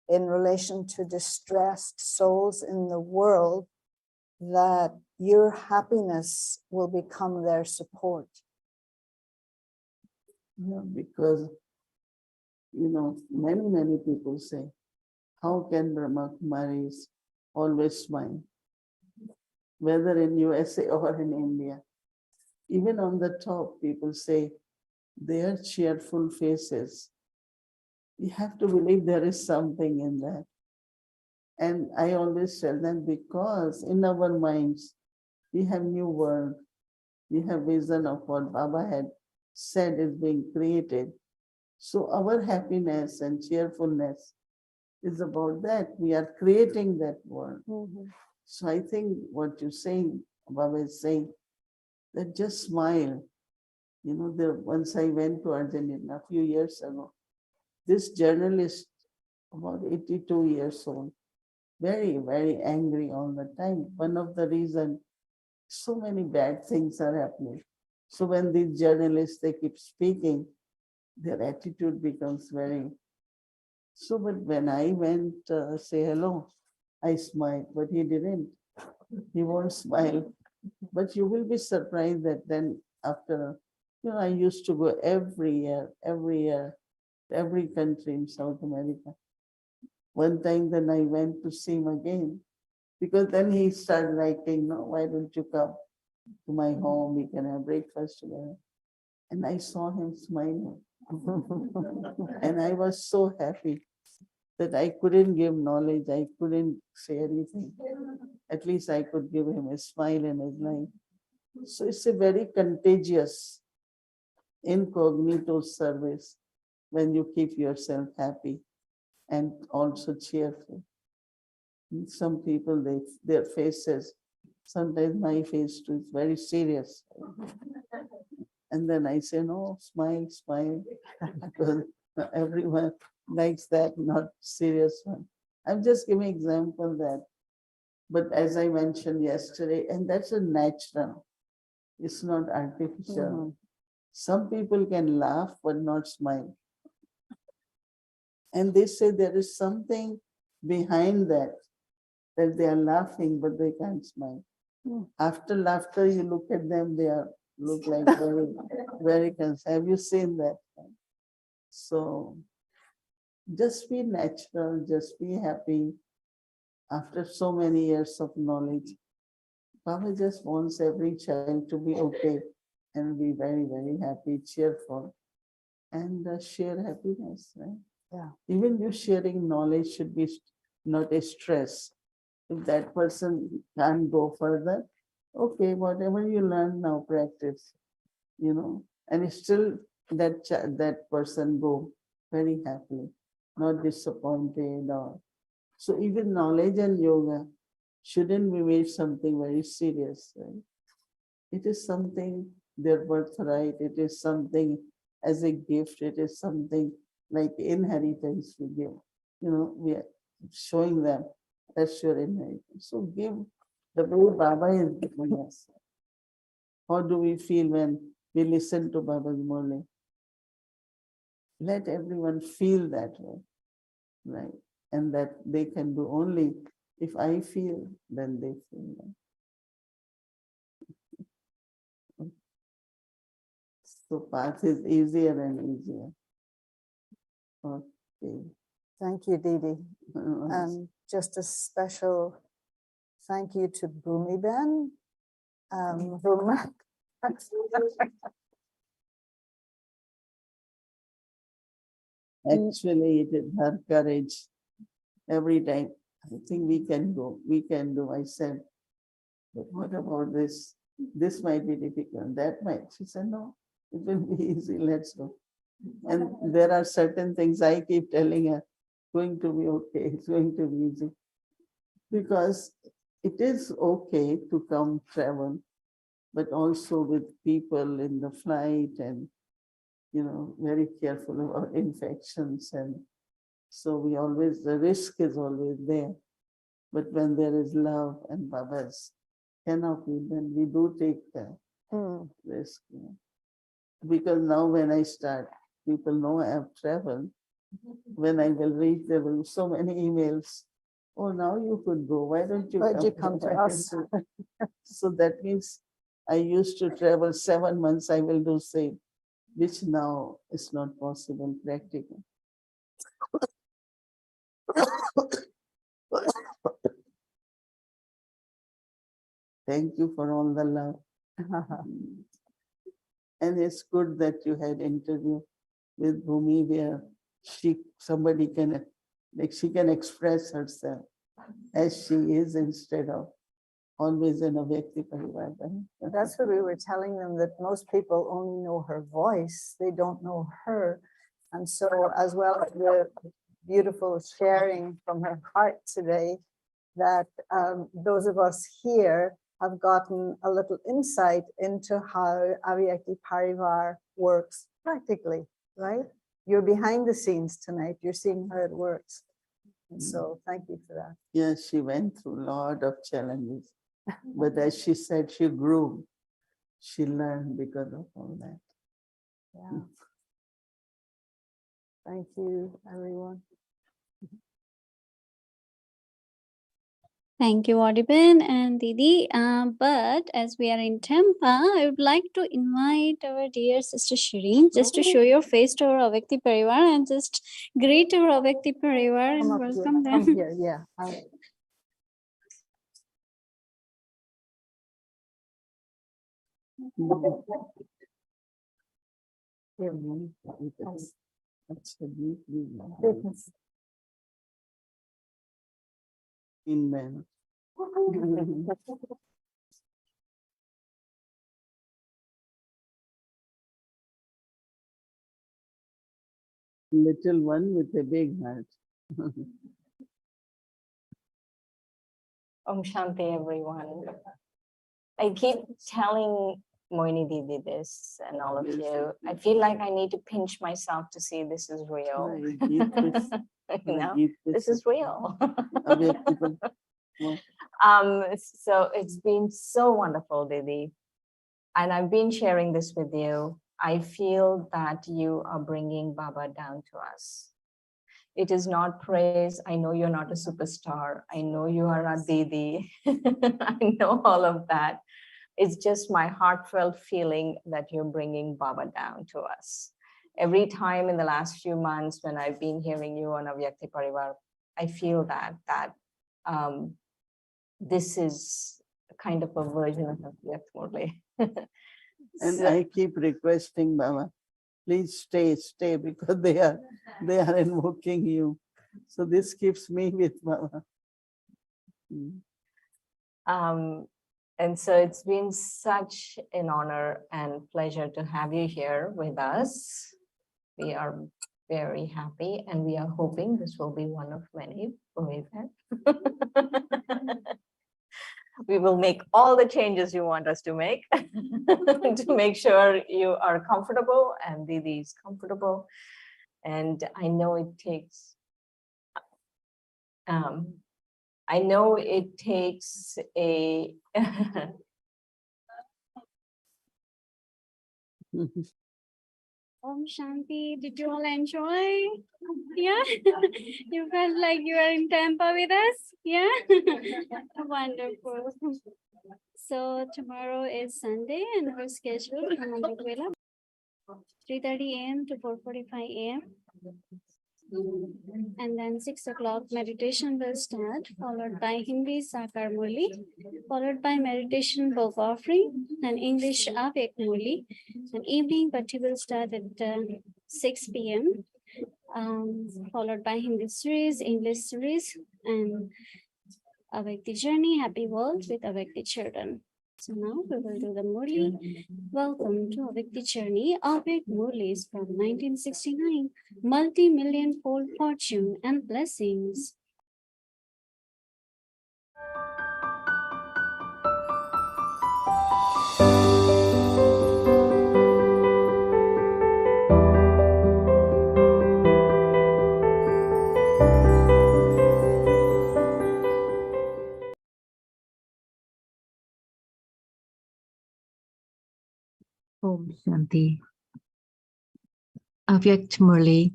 N: in relation to distressed souls in the world, that your happiness will become their support.
F: Yeah, because, many people say, how can Brahma Kumaris always smile? Whether in USA or in India. Even on the top, people say, their cheerful faces. You have to believe there is something in that. And I always tell them, because in our minds, we have new world, we have vision of what Baba had said is being created. So our happiness and cheerfulness is about that. We are creating that world. So I think what you're saying, Baba is saying, that just smile. Once I went to Argentina a few years ago, this journalist, about 82 years old, very, very angry all the time. One of the reasons, so many bad things are happening. So when these journalists, they keep speaking, their attitude becomes very... So, but when I went say hello, I smiled, but he didn't. He won't smile. But you will be surprised that then after, I used to go every year, every country in South America. One time then I went to see him again, because then he started writing, no, why don't you come to my home, we can have breakfast together. And I saw him smiling. And I was so happy that I couldn't give knowledge, I couldn't say anything. At least I could give him a smile in his life. So it's a very contagious, incognito service when you keep yourself happy and also cheerful. And some people, their faces, sometimes my face too is very serious. And then I say, no, smile, smile, because everyone likes that, not serious one. I'm just giving example that, but as I mentioned yesterday, and that's a natural, it's not artificial. Some people can laugh but not smile. And they say there is something behind that they are laughing but they can't smile. After laughter, you look at them, they look like very, very concerned. Have you seen that? So just be natural, just be happy. After so many years of knowledge, Baba just wants every child to be okay and be very, very happy, cheerful, and share happiness, right?
N: Yeah.
F: Even you sharing knowledge should be not a stress. If that person can't go further, okay, whatever you learn now, practice, and it's still that person go very happily, not disappointed. Or so even knowledge and yoga shouldn't be made something very serious, right? It is something their birthright. It is something as a gift. It is something like inheritance we give. We are showing them that's your inheritance. So give the way Baba is giving us. How do we feel when we listen to Baba's Murli? Let everyone feel that way, right? And that they can do only if I feel, then they feel. So path is easier and easier. Okay.
N: Thank you, Didi. And just a special thank you to Bhumi Ben, who
F: Actually, it is her courage. Every time, I think we can go, we can do. I said, but what about this? This might be difficult, that might. She said, no, it will be easy, let's go. And there are certain things I keep telling her, going to be okay, it's going to be easy. Because it is okay to come travel, but also with people in the flight and, very careful about infections. And so the risk is always there. But when there is love and Baba's canopy, then we do take the risk. Because now when I start, people know I have traveled. When I will reach, there will be so many emails. Oh, now you could go. Why don't you
N: come to us?
F: So that means I used to travel 7 months, I will do same, which now is not possible, practical. Thank you for all the love. And it's good that you had interview with Bhumi where somebody can, she can express herself as she is instead of always in a Vyakti Parivar.
N: That's what we were telling them, that most people only know her voice, they don't know her. And so, as well as the beautiful sharing from her heart today, that those of us here have gotten a little insight into how Avyakti Parivar works practically, right? You're behind the scenes tonight, you're seeing how it works. And so thank you for that.
F: Yes, she went through a lot of challenges. But as she said, she grew. She learned because of all that.
N: Yeah. Thank you, everyone.
E: Thank you, Audibin and Didi. But as we are in Tampa, I would like to invite our dear sister Shireen just to show your face to our Avyakti Parivar and just greet our Avyakti Parivar and welcome them.
N: Come here, yeah.
F: Amen. Little one with a big heart.
O: Om Shanti, everyone. I keep telling Mohini Didi this and all of you. I feel like I need to pinch myself to see this is real. This is real. So it's been so wonderful, Didi. And I've been sharing this with you. I feel that you are bringing Baba down to us. It is not praise. I know you're not a superstar. I know you are a Didi. I know all of that. It's just my heartfelt feeling that you're bringing Baba down to us. Every time in the last few months when I've been hearing you on Avyakti Parivar, I feel that this is kind of a version of Avyakti Murli.
F: And I keep requesting Baba, please stay, because they are invoking you. So this keeps me with Baba.
O: And so it's been such an honor and pleasure to have you here with us. We are very happy and we are hoping this will be one of many we've had. We will make all the changes you want us to make to make sure you are comfortable and Didi is comfortable. And I know it takes a
E: Om Shanti, did you all enjoy? Yeah, you felt like you are in Tampa with us? Yeah, wonderful. So tomorrow is Sunday and we're scheduled 3:30 a.m. to 4:45 a.m. And then 6 o'clock meditation will start, followed by Hindi Sakar Murli, followed by meditation book offering and English Avek Murli. And evening Bhatti will start at 6 p.m. Followed by Hindi series, English series, and Awake the Journey, Happy World with Awake the Children. So now we will do the Murli. Welcome to Awake the Journey. Awake Murlis from 1969. Multi-million fold fortune and blessings.
P: Om Shanti. Avyakt Murli,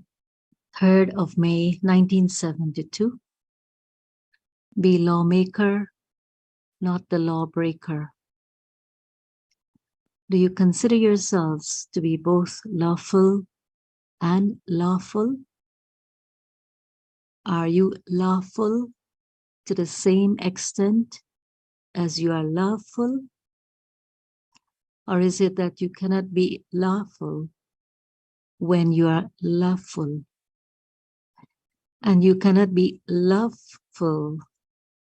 P: 3rd of May 1972. Be lawmaker, not the lawbreaker. Do you consider yourselves to be both lawful and lawful? Are you lawful to the same extent as you are lawful? Or is it that you cannot be lawful when you are loveful? And you cannot be loveful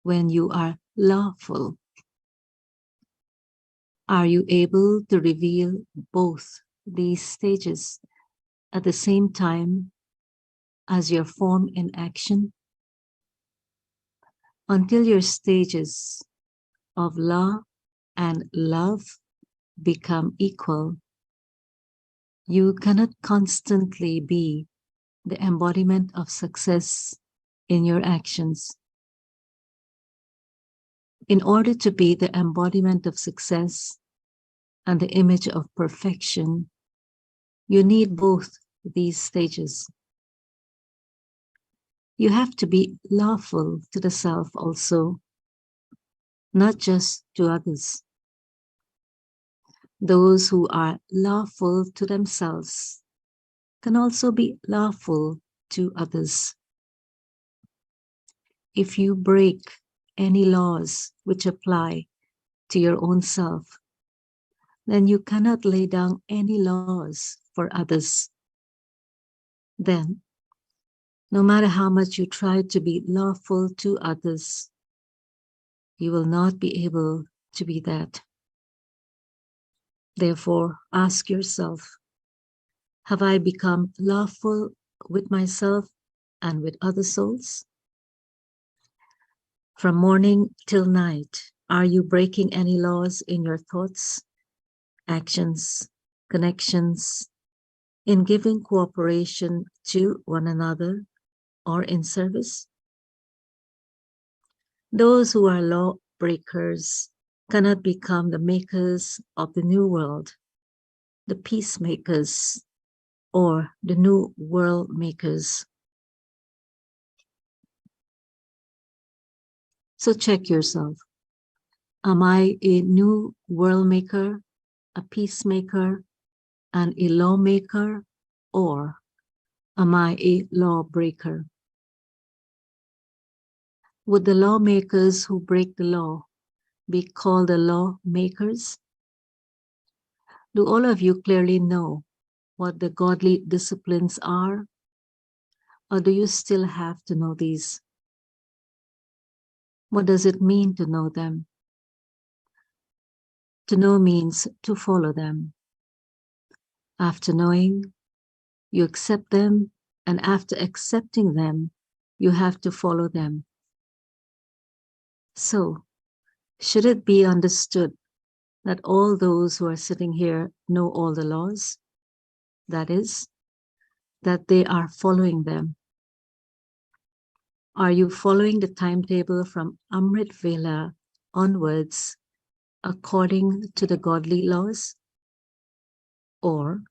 P: when you are lawful? Are you able to reveal both these stages at the same time as your form in action? Until your stages of law and love become equal, you cannot constantly be the embodiment of success in your actions. In order to be the embodiment of success and the image of perfection, you need both these stages. You have to be lawful to the self also, not just to others. Those who are lawful to themselves can also be lawful to others. If you break any laws which apply to your own self, then you cannot lay down any laws for others. Then, no matter how much you try to be lawful to others, you will not be able to be that. Therefore, ask yourself, have I become lawful with myself and with other souls? From morning till night, are you breaking any laws in your thoughts, actions, connections, in giving cooperation to one another, or in service? Those who are lawbreakers cannot become the makers of the new world, the peacemakers, or the new world makers. So check yourself. Am I a new world maker, a peacemaker, and a lawmaker, or am I a lawbreaker? Would the lawmakers who break the law be called the lawmakers? Do all of you clearly know what the godly disciplines are? Or do you still have to know these? What does it mean to know them? To know means to follow them. After knowing, you accept them, and after accepting them, you have to follow them. So, should it be understood that all those who are sitting here know all the laws? That is, that they are following them. Are you following the timetable from Amrit Vela onwards according to the godly laws? Or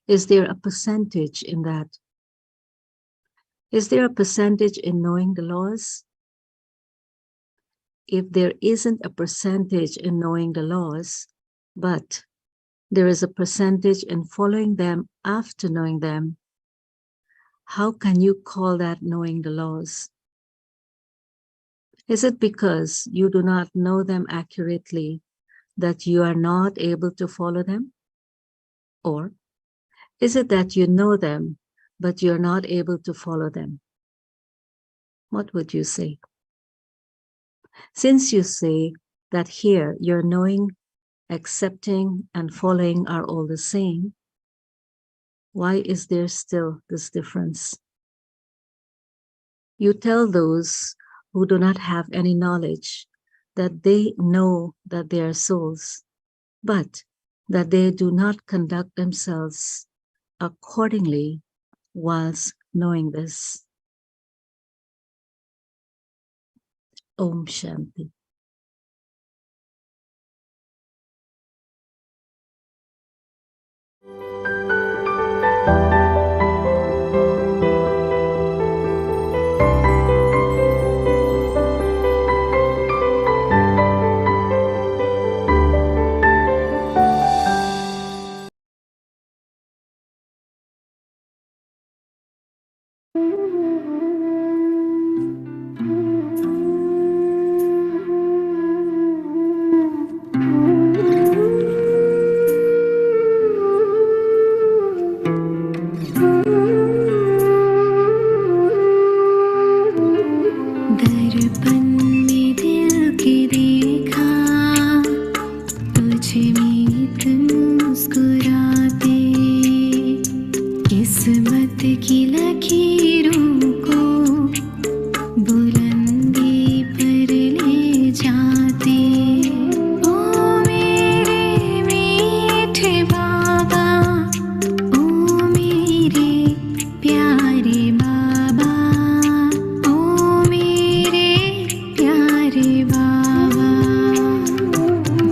P: is there a percentage in that? Is there a percentage in knowing the laws? If there isn't a percentage in knowing the laws, but there is a percentage in following them after knowing them, how can you call that knowing the laws? Is it because you do not know them accurately that you are not able to follow them? Or is it that you know them, but you're not able to follow them? What would you say? Since you say that here your knowing, accepting, and following are all the same, why is there still this difference? You tell those who do not have any knowledge that they know that they are souls, but that they do not conduct themselves accordingly whilst knowing this. Om Shanti.
H: दर्पण में दिल के देखा तुझ में तुम मुस्कुराते किस्मत की लकीरों को बुलंदी पर ले जाते ओ मेरे मीठे बाबा ओ मेरे प्यारे बाबा ओ मेरे प्यारे बाबा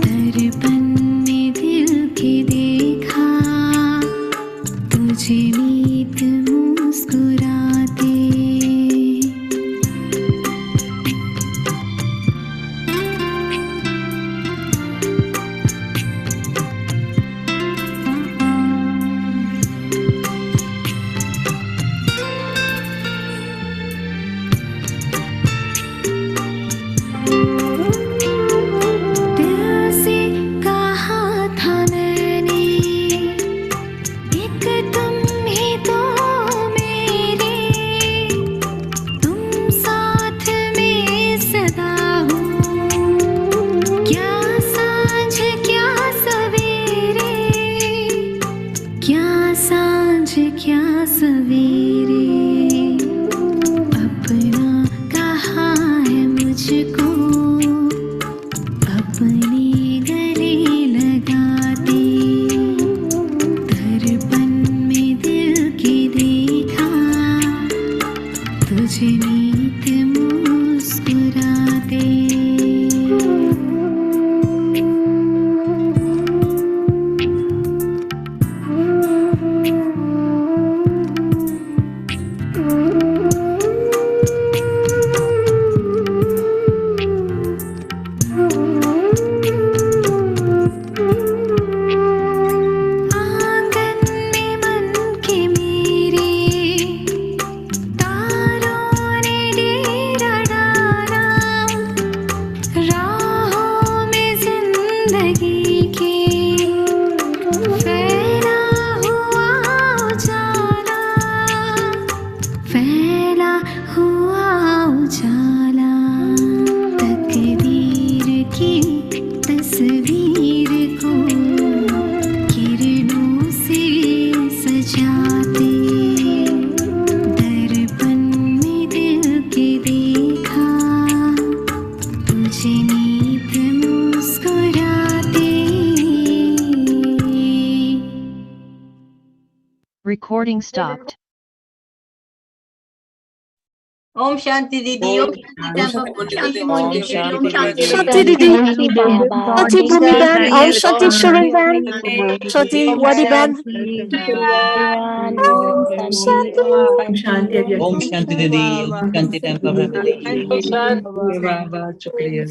H: दर्पण में दिल के देखा तुझे मीत मुस्कुराते दिल से कहा था मैंने एक तुम ही तो मेरे तुम साथ में सदा हो क्या सांझ क्या सवेरे क्या सांझ क्या सवेरे अपना कहा है मुझको अपने गले लगाते दर्पण में दिल के देखा तुझे नीत मुस्कुराते आंगन में मन के मेरे तारों ने डेरा डाला राहों में जिंदगी के फैला हुआ उजाला फैला हुआ उजाला तकदीर की तस्वीर को किरणों से सजाते दर्पण में दिल के देखा तुझे नीत मुस्कुराते
Q: Recording stopped.
J: Om Shanti Didi. Om Shanti
R: Om Shanti Didi.
I: Shanti Didi. Shanti Bhumi Ban. Om Shanti Sharon Ban. Shanti Wadi Ban.
E: Om Shanti
R: Om Shanti
J: Om Shanti Didi. Om Shanti Temple family.
R: Baba, शुक्रिया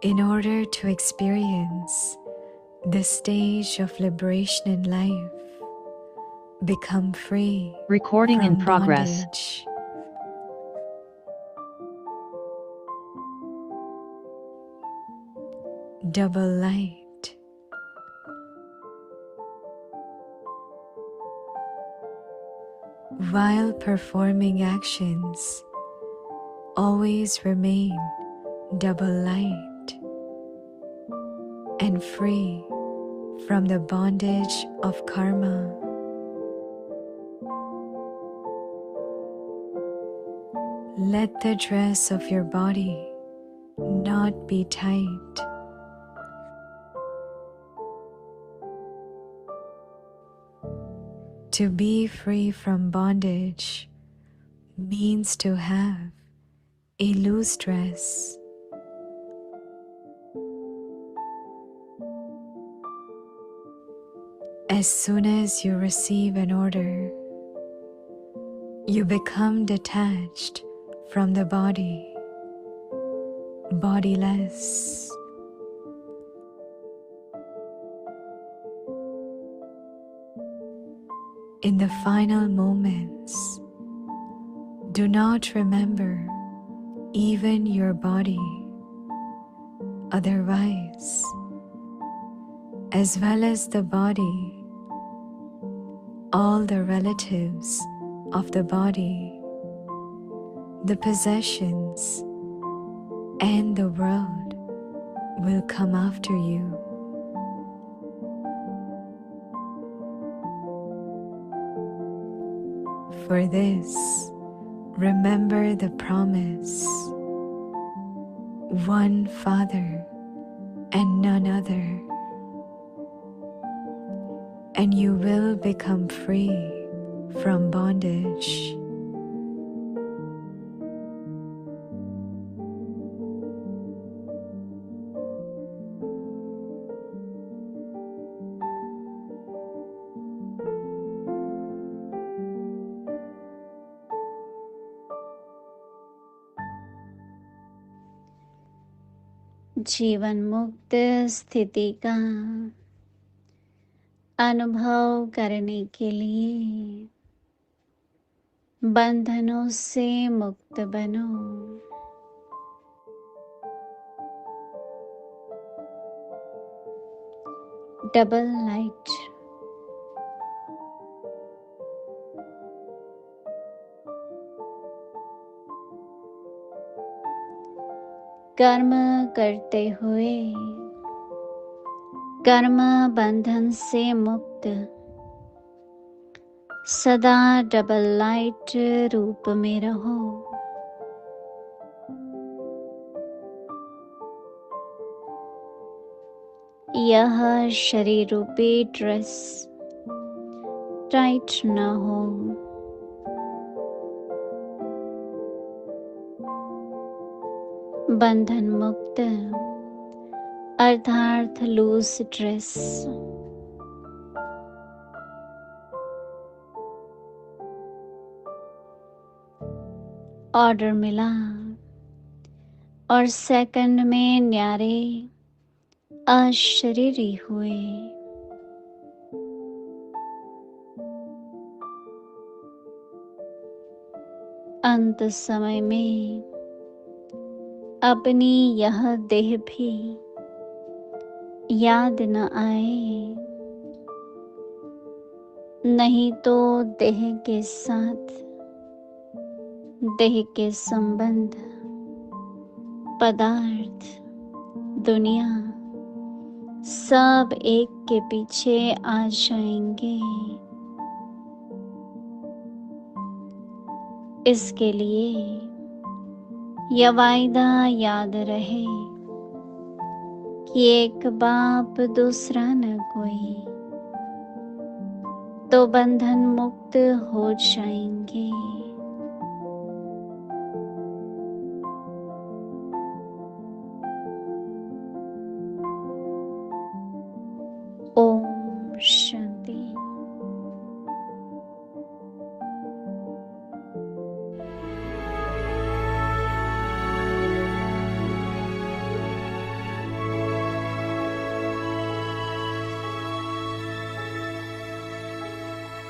S: In order to experience this stage of liberation in life, become free
Q: Recording in
S: from
Q: progress.
S: bondage. Double light. While performing actions, always remain double light and free from the bondage of karma. Let the dress of your body not be tight. To be free from bondage means to have a loose dress. As soon as you receive an order, you become detached from the body, bodiless. In the final moments, do not remember even your body. Otherwise, as well as the body, all the relatives of the body, the possessions, and the world will come after you. For this, remember the promise: one Father and none other, and you will become free from bondage.
E: जीवन मुक्त स्थिति का अनुभव करने के लिए बंधनों से मुक्त बनो। Double light. कर्म करते हुए कर्म बंधन से मुक्त सदा डबल लाइट रूप में रहो। यह शरीर रूपी ड्रेस टाइट न हो। बंधन मुक्त अर्थात लूज ड्रेस। ऑर्डर मिला और सेकंड में न्यारे अशरीरी हुए। अंत समय में अपनी यह देह भी याद न आए, नहीं तो देह के साथ देह के संबंध, पदार्थ, दुनिया सब एक के पीछे आ जाएंगे। इसके लिए यह वायदा याद रहे कि एक बाप दूसरा न कोई, तो बंधन मुक्त हो जाएंगे।